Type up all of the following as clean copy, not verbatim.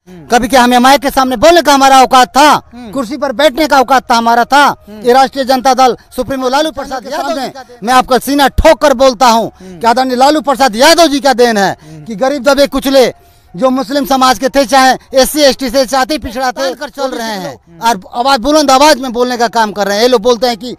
कभी क्या हमें माइक के सामने बोलने का हमारा औकात था? कुर्सी पर बैठने का औकात था हमारा था? ये राष्ट्रीय जनता दल सुप्रीमो लालू प्रसाद यादव ने, मैं आपका सीना ठोक कर बोलता हूँ कि आदरणीय लालू प्रसाद यादव जी का देन है कि गरीब दबे कुचले जो मुस्लिम समाज के थे, चाहे SC ST से जाति पिछड़ा थे, कर चल रहे हैं और आवाज बुलंद आवाज में बोलने का काम कर रहे हैं। ये लोग बोलते हैं कि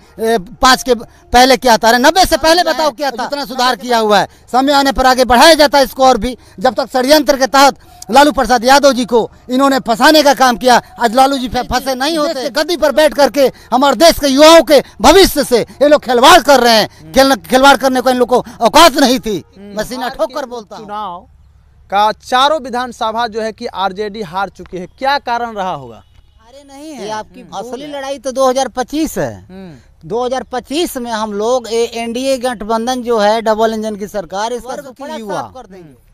5 के पहले क्या था, 90 से पहले बताओ क्या था? जितना सुधार किया हुआ है, समय आने पर आगे बढ़ाया जाता है इसको और भी। जब तक षड्यंत्र के तहत लालू प्रसाद यादव जी को इन्होंने फंसाने का काम किया, आज लालू जी फंसे नहीं होते। गद्दी पर बैठ करके हमारे देश के युवाओं के भविष्य से ये लोग खिलवाड़ कर रहे हैं। खिलवाड़ करने को इन लोग को औकात नहीं थी। मैं सीना ठोक कर बोलता हूं। चुनाव का चारों विधानसभा जो है कि RJD हार चुकी है, क्या कारण रहा होगा? अरे नहीं है, ये आपकी असली लड़ाई तो 2025 है। 2025 में हम लोग NDA गठबंधन जो है, डबल इंजन की सरकार, इसका युवा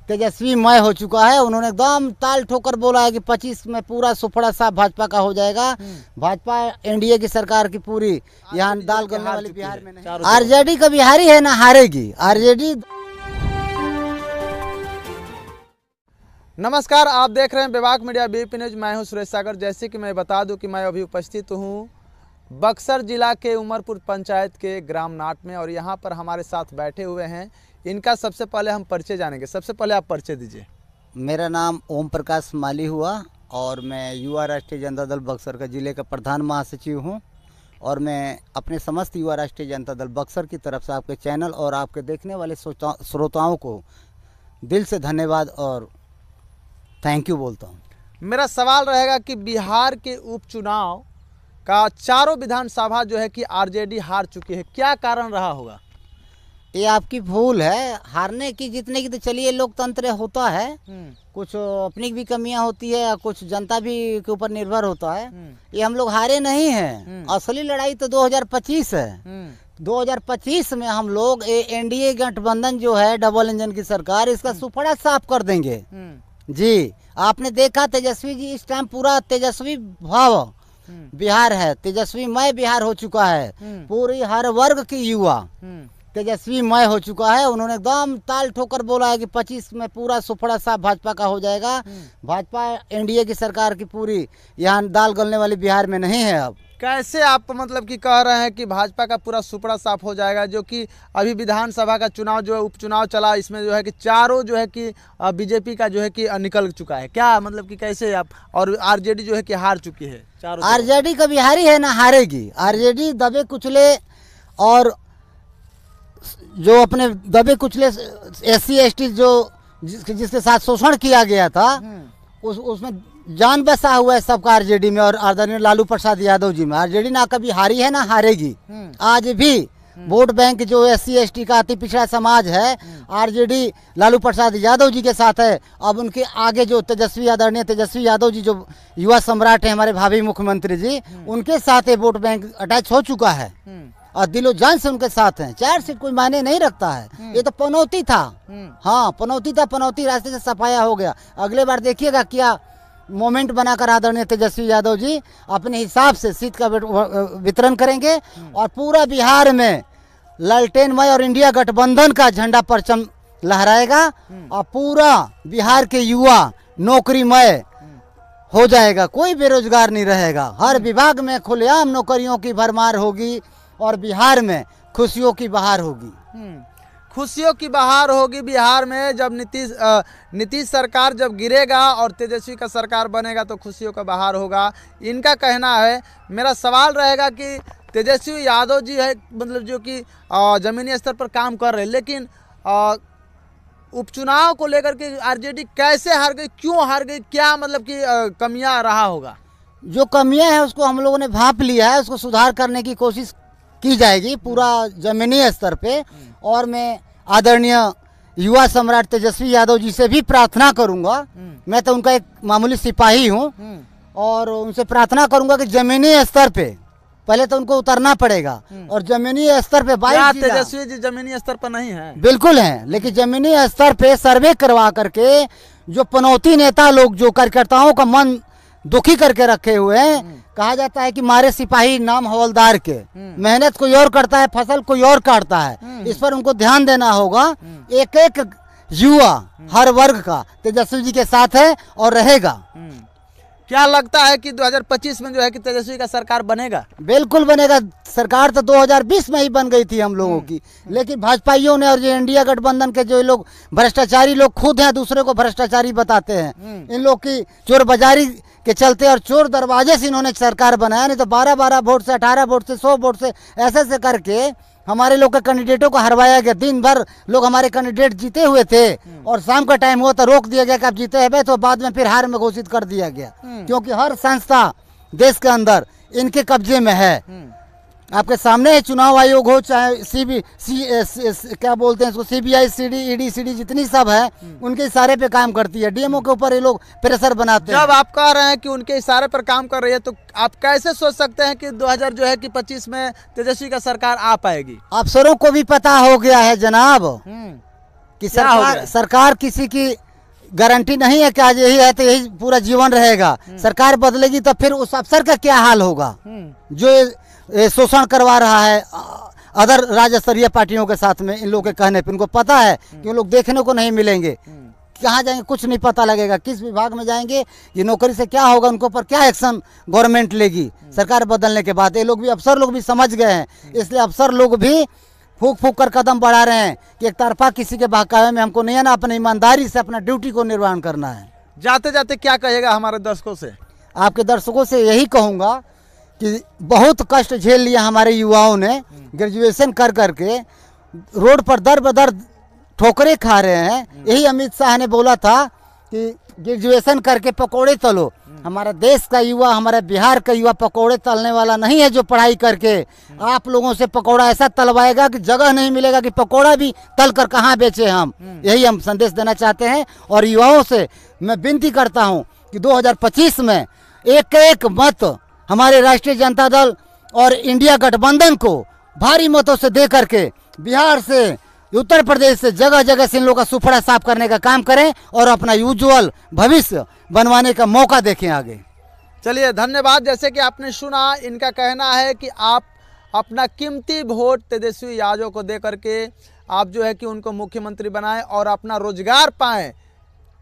तेजस्वी मय हो चुका है। उन्होंने एकदम ताल ठोकर बोला है कि 25 में पूरा सुफड़ा साफ भाजपा का हो जाएगा। भाजपा NDA की सरकार की पूरी यहाँ दाल गलने वाली बिहार में नहीं। RJD का बिहारी है ना हारेगी RJD। नमस्कार, आप देख रहे हैं विभाग मीडिया BP न्यूज। मैं हूं सुरेश सागर। जैसे कि मैं बता दूं कि मैं अभी उपस्थित हूं बक्सर जिला के उमरपुर पंचायत के ग्राम नाट में और यहां पर हमारे साथ बैठे हुए हैं। इनका सबसे पहले हम परिचय जानेंगे। सबसे पहले आप परिचय दीजिए। मेरा नाम ओम प्रकाश माली हुआ और मैं युवा राष्ट्रीय जनता दल बक्सर का जिले का प्रधान महासचिव हूँ और मैं अपने समस्त युवा राष्ट्रीय जनता दल बक्सर की तरफ से आपके चैनल और आपके देखने वाले श्रोताओं को दिल से धन्यवाद और थैंक यू बोलता हूँ। मेरा सवाल रहेगा कि बिहार के उपचुनाव का चारों विधानसभा जो है कि RJD हार चुकी है, क्या कारण रहा होगा? ये आपकी भूल है। हारने की जीतने की तो चलिए लोकतंत्र होता है, कुछ अपनी भी कमियां होती है, कुछ जनता भी के ऊपर निर्भर होता है। ये हम लोग हारे नहीं हैं। असली लड़ाई तो 2025 है। 2025 में हम लोग NDA गठबंधन जो है, डबल इंजन की सरकार, इसका सुफड़ा साफ कर देंगे जी। आपने देखा तेजस्वी जी इस टाइम पूरा तेजस्वी भाव बिहार है, तेजस्वी मय बिहार हो चुका है। पूरी हर वर्ग की युवा तेजस्वी मय हो चुका है। उन्होंने एकदम ताल ठोकर बोला है कि 25 में पूरा सुफड़ा साफ भाजपा का हो जाएगा। भाजपा NDA की सरकार की पूरी यहाँ दाल गलने वाली बिहार में नहीं है। अब कैसे आप मतलब कि कह रहे हैं कि भाजपा का पूरा सुपड़ा साफ हो जाएगा, जो कि अभी विधानसभा का चुनाव जो है, उपचुनाव चला, इसमें जो है कि चारों जो है कि BJP का जो है कि निकल चुका है, क्या मतलब कि कैसे आप, और RJD जो है कि हार चुकी है चारों? RJD का बिहारी है ना हारेगी RJD। दबे कुचले और जो अपने दबे कुचले SC ST जो जिसके साथ शोषण किया गया था, उसमें जान बसा हुआ है सबका RJD में और आदरणीय लालू प्रसाद यादव जी में। RJD ना कभी हारी है ना हारेगी। आज भी वोट बैंक जो SC ST का अति पिछड़ा समाज है, RJD लालू प्रसाद यादव जी के साथ है। अब उनके आगे जो आदरणीय तेजस्वी यादव जी जो युवा सम्राट है, हमारे भावी मुख्यमंत्री जी, उनके साथ वोट बैंक अटैच हो चुका है और दिलो जान से उनके साथ हैं। 4 सीट कोई मायने नहीं रखता है। ये तो पनौती था। हाँ, पनौती था, पनौती रास्ते से सफाया हो गया। अगले बार देखिएगा क्या मोमेंट बनाकर आदरणीय तेजस्वी यादव जी अपने हिसाब से सीट का वितरण करेंगे और पूरा बिहार में ललटेनमय और इंडिया गठबंधन का झंडा परचम लहराएगा और पूरा बिहार के युवा नौकरीमय हो जाएगा। कोई बेरोजगार नहीं रहेगा। हर विभाग में खुलेआम नौकरियों की भरमार होगी और बिहार में खुशियों की बहार होगी। खुशियों की बहार होगी बिहार में। जब नीतीश सरकार जब गिरेगा और तेजस्वी का सरकार बनेगा तो खुशियों का बहार होगा, इनका कहना है। मेरा सवाल रहेगा कि तेजस्वी यादव जी है मतलब जो कि जमीनी स्तर पर काम कर रहे हैं, लेकिन उपचुनाव को लेकर के RJD कैसे हार गई, क्यों हार गई, क्या मतलब कि कमियां रहा होगा? जो कमियां हैं उसको हम लोगों ने भांप लिया है, उसको सुधार करने की कोशिश की जाएगी पूरा जमीनी स्तर पे। और मैं आदरणीय युवा सम्राट तेजस्वी यादव जी से भी प्रार्थना करूंगा। मैं तो उनका एक मामूली सिपाही हूं और उनसे प्रार्थना करूंगा कि जमीनी स्तर पे पहले तो उनको उतरना पड़ेगा और जमीनी स्तर पे तेजस्वी जी जमीनी स्तर पर नहीं है? बिल्कुल है, लेकिन जमीनी स्तर पे सर्वे करवा करके जो पनौती नेता लोग जो कार्यकर्ताओं का मन दुखी करके रखे हुए हैं, कहा जाता है कि मारे सिपाही नाम हवलदार के, मेहनत कोई और करता है, फसल कोई और काटता है। इस पर उनको ध्यान देना होगा। एक एक युवा हर वर्ग का तेजस्वी जी के साथ है और रहेगा। क्या लगता है कि 2025 में जो है कि तेजस्वी का सरकार बनेगा? बिल्कुल बनेगा। सरकार तो 2020 में ही बन गई थी हम लोगों की, लेकिन भाजपाइयों ने और जो इंडिया गठबंधन के जो लोग भ्रष्टाचारी लोग खुद हैं, दूसरे को भ्रष्टाचारी बताते हैं, इन लोग की चोर बाजारी के चलते और चोर दरवाजे से इन्होंने सरकार बनाया। नहीं तो 12-12 वोट से, 18 वोट से, 100 वोट से ऐसे करके हमारे लोग के कैंडिडेटों को हरवाया गया। दिन भर लोग हमारे कैंडिडेट जीते हुए थे और शाम का टाइम हुआ तो रोक दिया गया कि आप जीते हैं, तो बाद में फिर हार में घोषित कर दिया गया, क्योंकि हर संस्था देश के अंदर इनके कब्जे में है। आपके सामने है, चुनाव आयोग हो चाहे क्या बोलते हैं इसको, CBI, ED, CD जितनी सब है उनके इशारे पे काम करती है। DMO के ऊपर ये लोग प्रेशर बनाते हैं। जब आप कह रहे हैं कि उनके इशारे पर काम कर रही है, तो आप कैसे सोच सकते हैं कि 2025 में तेजस्वी का सरकार आ पाएगी? अफसरों को भी पता हो गया है जनाब कि सरकार किसी की गारंटी नहीं है कि आज यही है तो यही पूरा जीवन रहेगा। सरकार बदलेगी तो फिर उस अफसर का क्या हाल होगा जो शोषण करवा रहा है अदर राज्य स्तरीय पार्टियों के साथ में। इन लोगों के कहने पे उनको पता है कि लोग देखने को नहीं मिलेंगे, कहाँ जाएंगे कुछ नहीं पता लगेगा, किस विभाग में जाएंगे, ये नौकरी से क्या होगा, उनको पर क्या एक्शन गवर्नमेंट लेगी सरकार बदलने के बाद। ये लोग भी, अफसर लोग भी समझ गए हैं, इसलिए अफसर लोग भी फूक फूक कर कदम बढ़ा रहे हैं कि एक तरफा किसी के बहकावे में हमको नहीं है ना, अपनी ईमानदारी से अपना ड्यूटी को निर्वहन करना है। जाते जाते क्या कहेगा हमारे दर्शकों से? आपके दर्शकों से यही कहूँगा कि बहुत कष्ट झेल लिया हमारे युवाओं ने, ग्रेजुएशन कर करके रोड पर दर बदर ठोकरे खा रहे हैं। यही अमित शाह ने बोला था कि ग्रेजुएशन करके पकोड़े तलो। हमारा देश का युवा, हमारे बिहार का युवा पकोड़े तलने वाला नहीं है, जो पढ़ाई करके आप लोगों से पकोड़ा ऐसा तलवाएगा कि जगह नहीं मिलेगा कि पकोड़ा भी तल कर कहाँ बेचे हम। यही हम संदेश देना चाहते हैं और युवाओं से मैं विनती करता हूँ कि 2025 में एक मत हमारे राष्ट्रीय जनता दल और इंडिया गठबंधन को भारी मतों से दे करके बिहार से, उत्तर प्रदेश से, जगह जगह से इन लोगों का सुफड़ा साफ करने का काम करें और अपना उज्ज्वल भविष्य बनवाने का मौका देखें आगे। चलिए, धन्यवाद। जैसे कि आपने सुना, इनका कहना है कि आप अपना कीमती वोट तेजस्वी यादव को दे करके आप जो है कि उनको मुख्यमंत्री बनाएं और अपना रोजगार पाएं,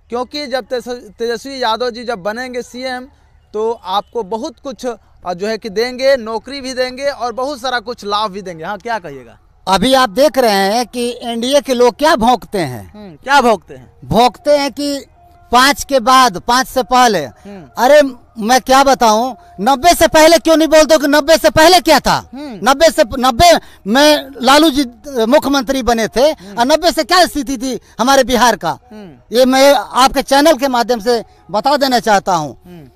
क्योंकि जब तेजस्वी यादव जी जब बनेंगे CM तो आपको बहुत कुछ जो है कि देंगे, नौकरी भी देंगे और बहुत सारा कुछ लाभ भी देंगे। हाँ, क्या कहिएगा? अभी आप देख रहे हैं कि एनडीए के लोग क्या भौंकते हैं। क्या भौंकते हैं? भौंकते हैं कि 5 के बाद, 5 से पहले। अरे मैं क्या बताऊं, 90 से पहले क्यों नहीं बोलते कि 90 से पहले क्या था? 90 में लालू जी मुख्यमंत्री बने थे और 90 से क्या स्थिति थी हमारे बिहार का, ये मैं आपके चैनल के माध्यम से बता देना चाहता हूं।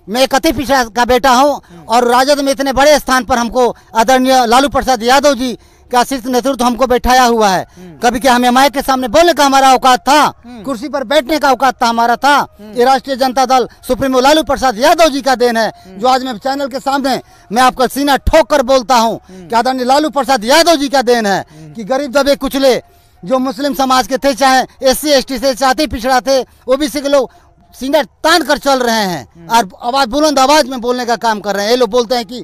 मैं एक अति पिछड़ा का बेटा हूं और राजद में इतने बड़े स्थान पर हमको आदरणीय लालू प्रसाद यादव जी का शीर्ष नेतृत्व हमको बैठाया हुआ है। कभी क्या हमें माइक के सामने बोलने का हमारा औकात था? कुर्सी पर बैठने का औकात था हमारा था? ये राष्ट्रीय जनता दल सुप्रीमो लालू प्रसाद यादव जी का देन है, जो आज मैं चैनल के सामने मैं आपका सीना ठोक कर बोलता हूँ कि आदरणीय लालू प्रसाद यादव जी का देन है कि गरीब दबे कुचले जो मुस्लिम समाज के थे, चाहे SC ST से, जाति पिछड़ा थे, OBC के लोग सीना तान कर चल रहे हैं और आवाज बुलंद आवाज में बोलने का काम कर रहे हैं। ये लोग बोलते हैं कि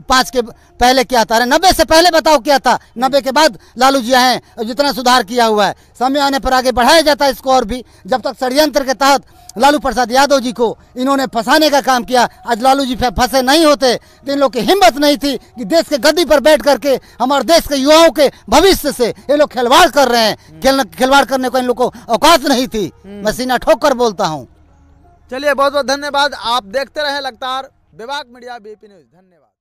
5 के पहले क्या था? अरे 90 से पहले बताओ क्या था? 90 के बाद लालू जी आए और जितना सुधार किया हुआ है, समय आने पर आगे बढ़ाया जाता है इसको और भी। जब तक षड्यंत्र के तहत लालू प्रसाद यादव जी को इन्होंने फंसाने का काम किया, आज लालू जी फंसे नहीं होते तो इन लोग की हिम्मत नहीं थी कि देश के गद्दी पर बैठ करके हमारे देश के युवाओं के भविष्य से ये लोग खिलवाड़ कर रहे हैं। खिलवाड़ करने को इन लोग को औकात नहीं थी। मैं सीना ठोक कर बोलता हूँ। चलिए, बहुत बहुत धन्यवाद। आप देखते रहें लगातार विभाग मीडिया BP न्यूज़। धन्यवाद।